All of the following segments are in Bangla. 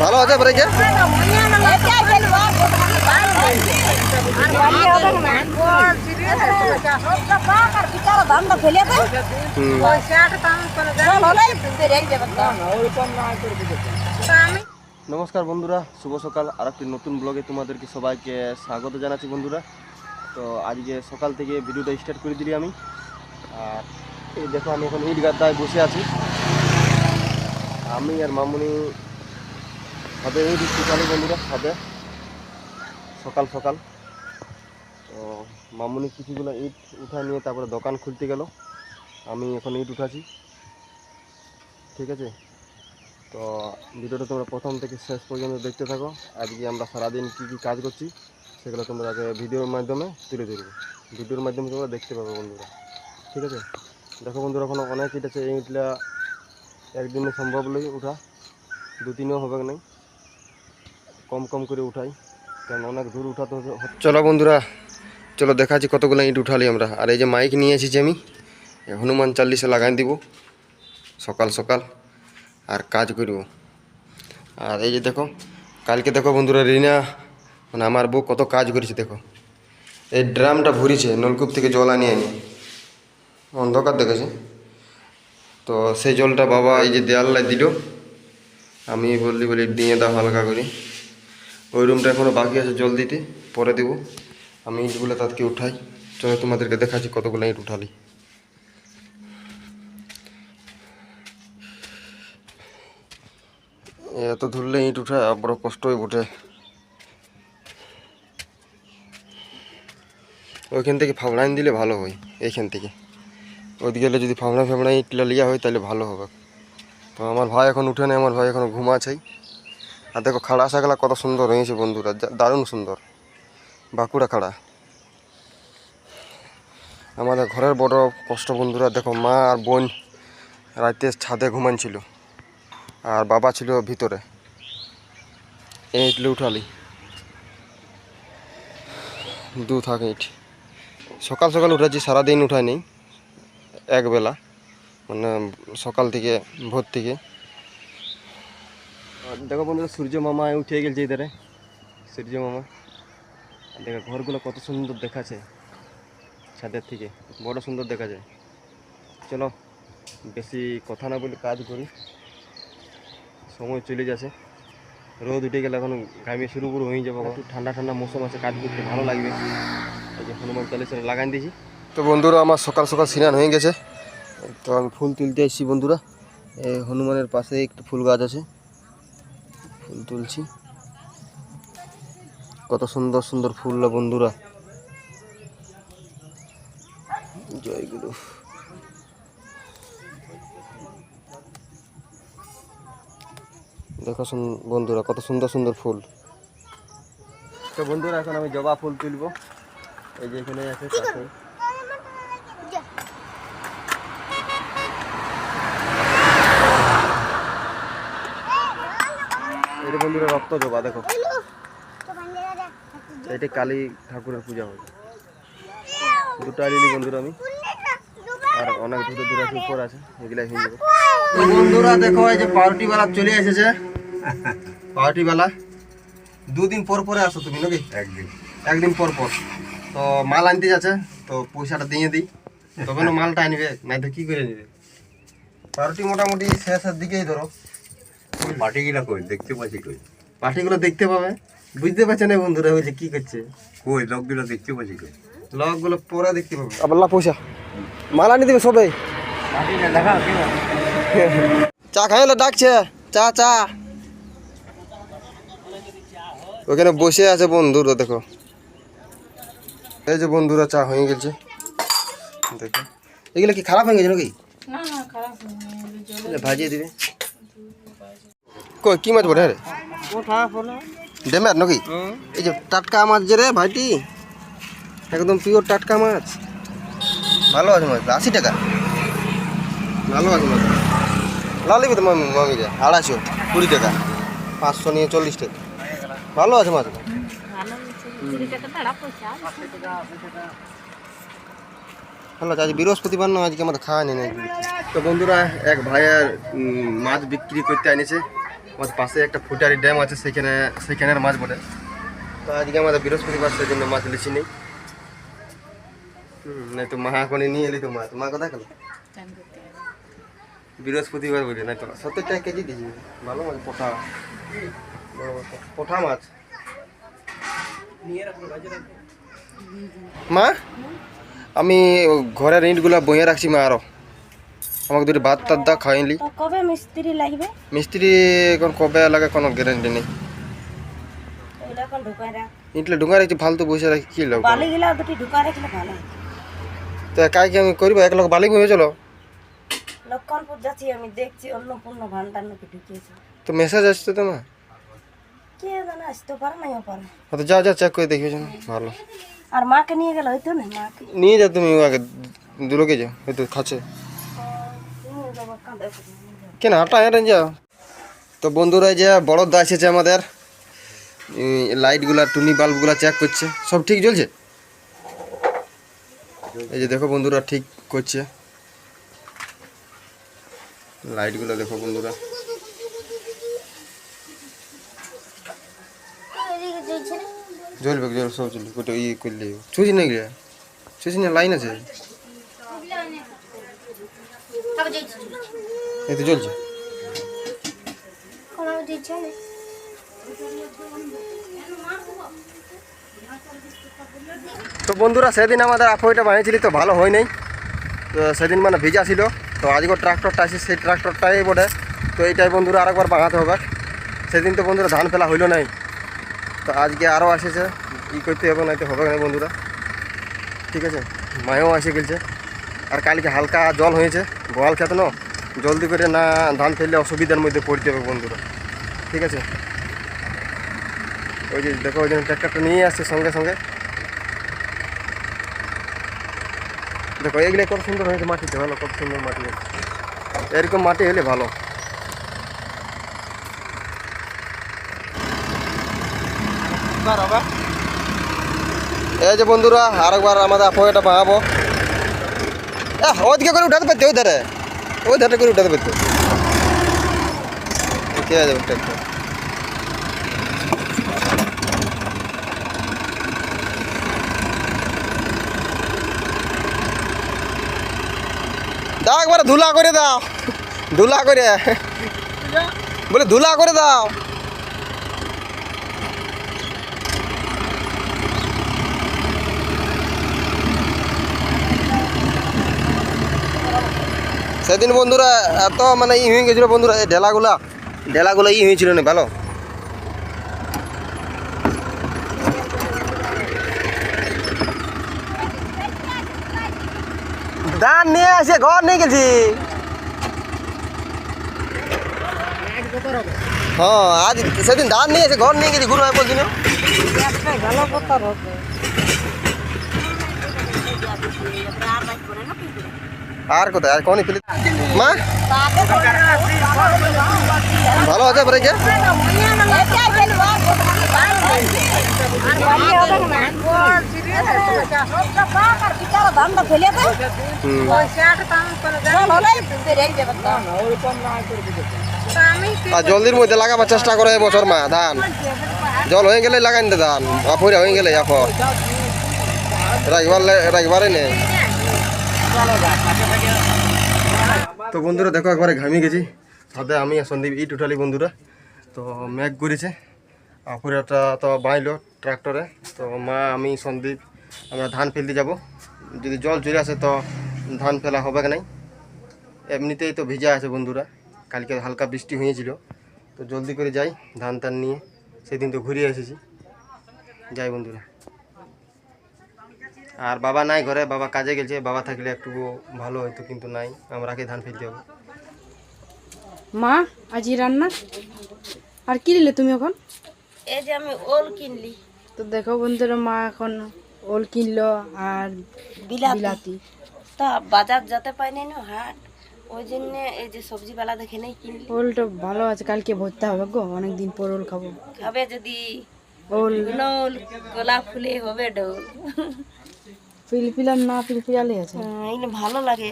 ভালো আছে ব্রেকে? নমস্কার বন্ধুরা, শুভ সকাল। আর একটি নতুন ব্লগে তোমাদেরকে সবাইকে স্বাগত জানাচ্ছি বন্ধুরা। তো আজকে সকাল থেকে ভিডিওটা স্টার্ট করে দিলি আমি। আর এই দেখো, আমি এখন ইট গাদায় বসে আছি। আমি আর মামুনি হবে ইট উঠালি বন্ধুরা, হবে সকাল সকাল। তো মামুনি কিছুগুলো ইট উঠা নিয়ে তারপরে দোকান খুলতে গেল। আমি এখন ইট উঠাছি, ঠিক আছে? তো ভিডিওটা তোমরা প্রথম থেকে শেষ পর্যন্ত দেখতে থাকো। আজকে আমরা সারাদিন কী কী কাজ করছি সেগুলো তোমরা আগে ভিডিওর মাধ্যমে তুলে ধরবো। ভিডিওর মাধ্যমে তোমরা দেখতে পাবে বন্ধুরা, ঠিক আছে? দেখো বন্ধুরা, এখন অনেক ইট আছে। এই ইটটা একদিনে সম্ভব নয় উঠা, 2-3ও হবে না, কম কম করে উঠাই, কারণ অনেক দূর উঠাতে হবে। চলো বন্ধুরা, চলো দেখাচ্ছি কতগুলো ইট উঠালি আমরা। আর এই যে মাইক নিয়ে এসেছি আমি, হনুমান চালিশা লাগাই দিব সকাল সকাল, আর কাজ করব। আর এই যে দেখো, কালকে দেখো বন্ধুরা, রিনা মানে আমার বউ কত কাজ করেছে। দেখো, এই ড্রামটা ভরিছে, নলকূপ থেকে জল আনিয়ে অন্ধকার দেখেছে। তো সেই জলটা বাবা এই যে দেয়ালটায় দিল, আমি বলি দিয়ে দাও হালকা করে। ওই রুমটা এখনও বাকি আছে জল দিতে, পরে দেবো। আমি ইটগুলো তাদেরকে উঠাই। চলো তোমাদেরকে দেখাচ্ছি কতগুলো ইট উঠালি। এত ধরলে ইট উঠা বড় কষ্ট হয়ে ওঠে। ওইখান থেকে ফাবড়াইন দিলে ভালো হয়। এইখান থেকে ওইদিকে গেলে যদি ফাবড়া ইটলা লিয়া হয় তাহলে ভালো হবে। তো আমার ভাই এখন উঠে নেই, আমার ভাই এখন ঘুমাছেই। আর দেখো, খাড়া শাকলা কত সুন্দর হয়েছে বন্ধুরা, দারুণ সুন্দর বাঁকুড়া খাড়া। আমাদের ঘরের বড় কষ্ট বন্ধুরা। দেখো, মা আর বোন রাতে ছাদে ঘুমানছিল, আর বাবা ছিল ভিতরে। এই ইটলে উঠালি দু থাকে ইট। সকাল সকাল উঠেছি, সারাদিন উঠাই নেই, একবেলা মানে সকাল থেকে ভোর থেকে। দেখো বন্ধুরা, সূর্য মামা উঠে গেছে ইধারে, সূর্য মামা। দেখো ঘরগুলো কত সুন্দর দেখাচ্ছে ছাদের থেকে, বড় সুন্দর দেখা যায়। চলো বেশি কথা না বলে কাজ করি, সময় চলে যাচ্ছে। রোদ উঠে গেলে এখন ঘামিয়ে শুরু হয়ে যাবো। একটু ঠান্ডা ঠান্ডা মৌসুম আছে, কাজ করতে ভালো লাগবে। এই যে হনুমান চালিশা লাগাই দিয়েছি। তো বন্ধুরা, আমার সকাল সকাল স্নান হয়ে গেছে। তো আমি ফুল তুলতে এসেছি বন্ধুরা। এই হনুমানের পাশে একটু ফুল গাছ আছে, ফুল তুলছি। কত সুন্দর সুন্দর ফুল না বন্ধুরা, জয়গুরু। দেখো বন্ধুরা, কত সুন্দর সুন্দর ফুল। তো বন্ধুরা, এখন আমি জবা ফুল তুলবো। এই যে এখানে আছে পাশে। এটা বন্ধুরা রক্ত জবা, দেখো এটা কালী ঠাকুরের পূজা হয়। দুটো আনিলি বন্ধুরা আমি, আর অনেক দূরে দূরে আছে, উপর আছে, এগুলাই হয়ে যাবে। বন্ধুরা দেখো, এই যে পাউরুটিওয়ালা চলে এসেছে। পাউরুটিওয়ালা 2 দিন পর পরে আসো তুমি নাকি? একদিন পর পর। তো মাল আনতে যাচ্ছে, তো পয়সাটা দিয়ে দিই, তবে না মালটা আনবে, নাই তো কি করে নিবে। পাউরুটি মোটামুটি শেষের দিকেই ধরো। পাটিগুলো কই দেখতে পাচ্ছি, কই পাটিগুলো দেখতে পাবে, বুঝতে পারছে না বন্ধুরা ওই যে কি করছে। কই লোকগুলো দেখতে পাচ্ছি, কই লোকগুলো পরে দেখতে পাবে। আবার পয়সা মাল আনি দেবে সবাই। চা খাইলে ডাকছে, চা চা। ওখানে বসে আছে বন্ধুরা, দেখো এই যে বন্ধুরা চা হয়ে গেছে। দেখো এগুলো কি খারাপ হয়ে গেছে নাকি? ভাজিয়ে দিবে। কই কি মাছ বটে রে? ডেমের নাকি? এই যে টাটকা মাছ যে রে ভাইটি, একদম পিওর টাটকা মাছ। ভালো আছে মাছ, 80 টাকা। ভালো আছে মাছ। লালিবি তো মামি, রে 250, 20 টাকা, 500 নিয়ে 40 টাকা। ভালো আছে মাছ। ভালো আছে। আজ বৃহস্পতিবার না, আজকে আমাদের খাওয়া নেই। তো বন্ধুরা, এক ভাইয়ের মাছ বিক্রি করতে আনিছে। আমাদের পাশে একটা ফুটারি ড্যাম আছে, সেখানের মাছ বটে। তো আজকে আমাদের বৃহস্পতিবার, সেই জন্য মাছ লিচি নেই। নাই তো মা এখন নিয়ে এলি তো মাছ, মা কথা গেল বৃহস্পতিবার বলি, নাই তো 70 টাকা কেজি দিয়েছি। ভালো মাছ, পোঠা, বড় বড় পোঠা মাছ। মা আমি ঘরের ইঁটগুলা বইয়ে রাখছি, মা আরো আমাকে দুটো ভাত টাত দা খাইলি। কবে মিস্ত্রি লাগবে? মিস্ত্রি এখন কবে লাগে কোনো গ্যারেন্টি নেই। ওইটা এখন ঢুকায় রাখ। ইটলে ঢুকা রাখছি, ফালতু বসে রাখি কি লোক। বালি গিলা দুটি ঢুকা রাখলে ভালো হয়। তো কাইকে আমি করবো, এক লোক বালি বয়ে চলো। লক্ষণপুর যাচ্ছি, আমি দেখছি অন্নপূর্ণ ভান্ডার নাকি ঢুকিয়েছে। তো মেসেজ আসছে তো মা, কে জানে আসতে পারে নাইও পারে। তো যা যা চেক করে দেখবে ভালো। আর মাকে নিয়ে গেল হইতো না, মাকে নিয়ে যাও তুমি, আগে দুলোকে যাও, হয়তো খাচ্ছে নিয়ে যাবো, কাঁদে করে নিয়ে যাবো। কেন হাঁটা হেঁটে যাও। তো বন্ধুরা যে বড়দা এসেছে আমাদের, লাইটগুলা টুনি বাল্বগুলা চেক করছে, সব ঠিক জ্বলছে। এই যে দেখো বন্ধুরা, ঠিক করছে লাইটগুলো, দেখো বন্ধুরা। জ্বলবে জ্বল, সব জ্বলবে, কোটা ই করলে ছুঁচি না গিয়ে, ছুঁচি না লাইন আছে, এই তো জ্বলছে। তো বন্ধুরা সেদিন আমাদের আফোইটা বানিয়েছিলি, তো ভালো হয় নাই। তো সেদিন মানে ভিজা ছিল, তো আজকে ট্রাক্টরটা আছে, সেই ট্রাক্টরটাই বটে। তো এইটাই বন্ধুরা আরেকবার বাঙাতে হবে। সেদিন তো বন্ধুরা ধান ফেলা হইলো নাই, তো আজকে আরও আসেছে, ই করতে হবে, নাই তো হবে না বন্ধুরা। ঠিক আছে, মায়েও এসে গেছে। আর কালকে হালকা জল হয়েছে গোয়াল খেত না, জলদি করে না ধান ফেললে অসুবিধার মধ্যে পড়তে হবে বন্ধুরা। ঠিক আছে, ওই যে দেখো, ওই জন্য ট্র্যাক্টরটা নিয়ে আসছে সঙ্গে সঙ্গে। দেখো এগুলো কত সুন্দর হয়েছে, মাটিতে ভালো, কত সুন্দর মাটি আছে। এরকম মাটি হলে ভালো। এই যে বন্ধুরা আরেকবার আমাদের আফোয়াটা বাঁধাবো। ওইদিকে করে উঠাতে পারতে, ওই ধারে করে উঠাতে পারতে, কে যাবে ট্র্যাক্টর। দাও একবার ধুলা করে দাও, ধুলা করে বলে, ধুলা করে দাও। সেদিন বন্ধুরা এত মানে ই হয়ে গেছিল বন্ধুরা, এই ঢেলাগুলো ই হয়েছিল না ভালো। ধান নিয়ে আসে ঘর নিয়ে গেছি। হ্যাঁ আজ সেদিন ধান নিয়ে এসে ঘর নিয়ে গেছি, গুরু ভাই বলছিল। আর কোথায় আর কোনই ফেলি মা ভালো আছে ব্রেকে। আর জলদির মধ্যে লাগাবার চেষ্টা করে এবছর মা ধান, জল হয়ে গেলে লাগাই নিতে ধান, অফরে হয়ে গেলে অফর রাখবারে নেই। তো বন্ধুরা দেখো একবারে ঘামিয়ে গেছি, সাথে আমি সন্দীপ ইট উঠালি বন্ধুরা। তো মেঘ করেছে, আফুরাটা তো বাইলো ট্রাক্টরে। তো মা আমি সন্দীপ আমরা ধান ফেলতে যাব, যদি জল চলে আসে তো ধান ফেলা হবে নাই। এমনিতেই তো ভিজা আছে বন্ধুরা, কালকে হালকা বৃষ্টি হয়েছিল। তো জলদি করে যাই ধান টান নিয়ে, সেদিন তো ঘুরিয়ে এসেছি, যাই বন্ধুরা। আর বাবা নাই ঘরে, বাবা কাজে গেছে, বাবা থাকলে একটু ভালো হতো, কিন্তু নাই, আমরাকে ধান ফেলতে হবে। মা আজই রান্না আর কি নিলে তুমি এখন? এই যে আমি ওল কিনলি। তো দেখো বন্ধুরা, মা এখন ওল কিনলো আর বিলাতি। তা বাজার যেতে পাইনি না, হাট, ওই জন্য এই যে সবজিওয়ালা দেখে নেই কিনলি। ওলটা ভালো আছে, কালকে ভরতে হবে গো, অনেকদিন পর ওল খাবো। খাবে যদি ওল নল গোলাপ ফুলে হবে ডোল। পিলপিলার না পিলপিলালে আছে। এইগুলো ভালো লাগে,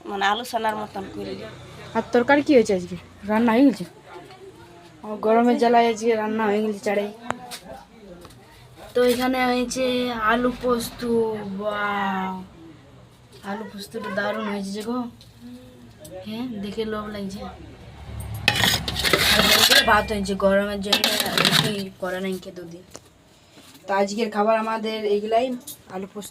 মানে আলু সানার মতন করলে। আর তরকারি কি হয়েছে আজকে? রান্না হয়ে গেছে? ও গরমের জ্বালায় আজকে রান্না হয়ে গেছে চাড়ে। তো এখানে হয়েছে আলু পোস্ত। বাহ, আলু পোস্তটা দারুণ হয়েছে যে গো। হ্যাঁ, দেখে লোভ লাগছে। আর বন্ধুরা ভাত হয়েছে গরমের জন্য, রুটি করে নাই কে দুদিন। তো আজকের খাবার আমাদের এগুলাই, আলু পোস্ত।